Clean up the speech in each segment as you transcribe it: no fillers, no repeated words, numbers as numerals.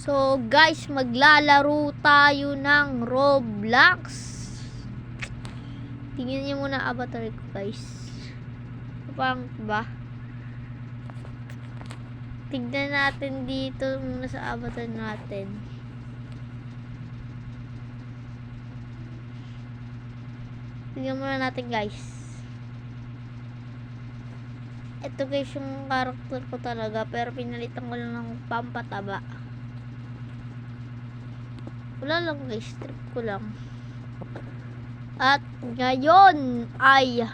So guys, maglalaro tayo ng Roblox. Tingnan niyo muna avatar ko guys. Parang ba? Tignan natin dito muna sa avatar natin. Tignan muna natin guys. Ito guys yung character ko talaga, pero pinalitan ko lang ng pampataba. Wala lang guys, trip ko lang. At ngayon ay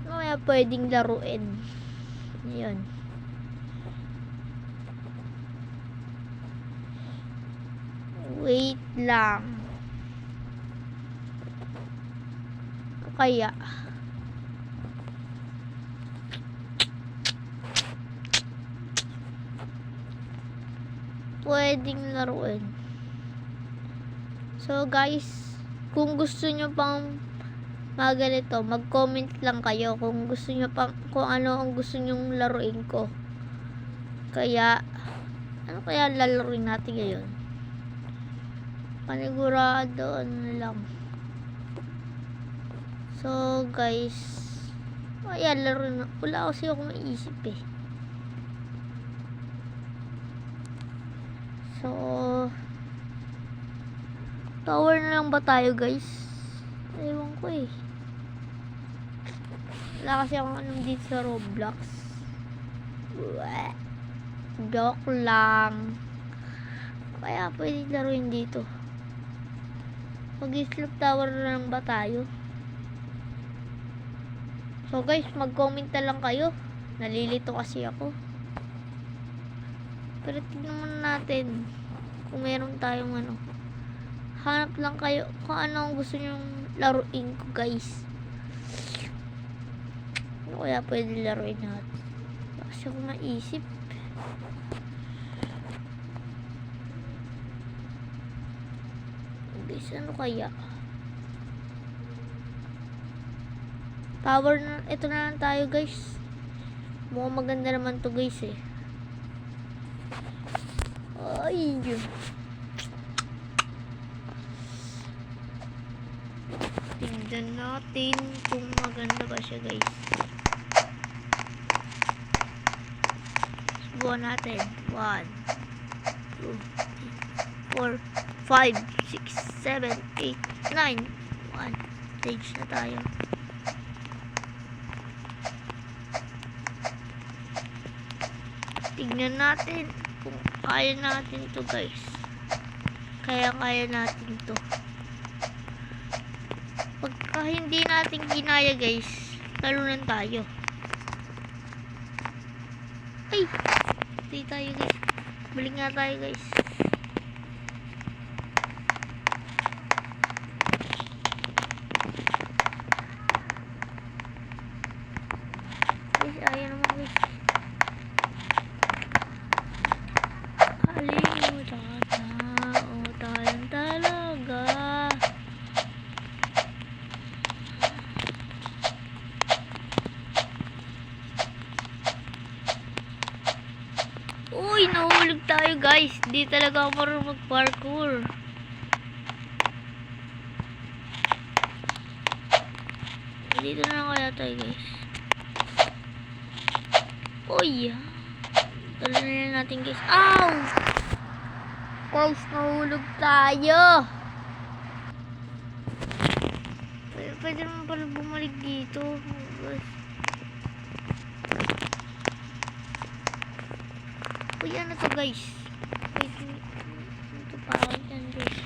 mamaya pwedeng laruin. Yun. Wait lang. Kaya pwedeng laruin. So guys, kung gusto nyo pang ganito, mag-comment lang kayo kung gusto nyo pang, kung ano ang gusto nyong laruin ko. Kaya ano kaya lalaruin natin ngayon? Panigurado ano lang. So guys, ayan, laruin na. Wala kasi ako maisip eh. So tower na lang ba tayo guys? Ewan ko eh. Wala kasi akong alam dito sa Roblox. Joke lang. Kaya pwede laruin dito. Mag-slope tower na lang ba tayo? So guys, mag-comment na lang kayo. Nalilito kasi ako. Pero tignan muna natin kung meron tayong ano. Hanap lang kayo kung ano ang gusto nyong laruin ko guys. Ano kaya pwede laruin natin? Kasi ako maisip. Guys, ano kaya? Tower na, ito na lang tayo guys. Mukhang maganda naman to guys eh. Ay, tignan natin kung maganda ba siya guys. Subukan natin. 1 2 4 5 6 7 8 9 1 stage na tayo. Tignan natin kung kaya natin to guys. Kaya natin to. Pagka hindi natin ginaya guys, talunan tayo. Ay! Hindi tayo guys. Balik nga tayo guys. Guys, ayaw naman guys. Kalimutan na. O tayong talaga. Uy, nahulog tayo guys. Di talaga ako marunong mag-parkour. Dito na lang kaya tayo guys. Uy, talo na lang natin guys. Ow! Guys, nahulog tayo. Pwede naman pala bumalik dito. Uy, ano to guys? Wait, ito pa ako dyan guys.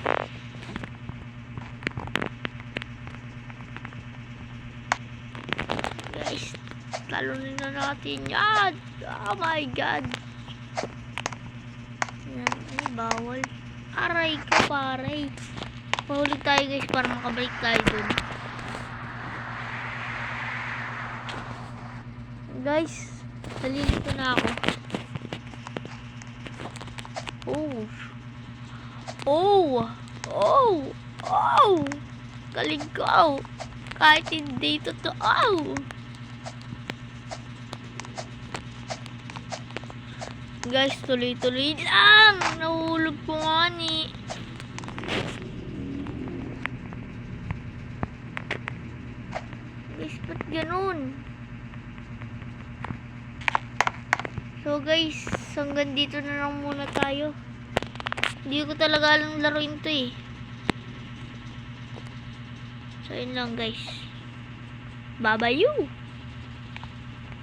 Guys, talunin na natin yan. Oh my god. Yan, ay bawal. Aray ko paray. Pahuli tayo guys para makabalik tayo dun. Guys, nalilito na ako. Oh! Galing ko. Kahit hindi totoo. Guys, tuloy-tuloy lang. Nahulog po nga ni. Guys, ba't ganun? So guys, hanggang dito na lang muna tayo. Hindi ko talaga alam laruin to eh. So yun lang guys. Bye-bye you!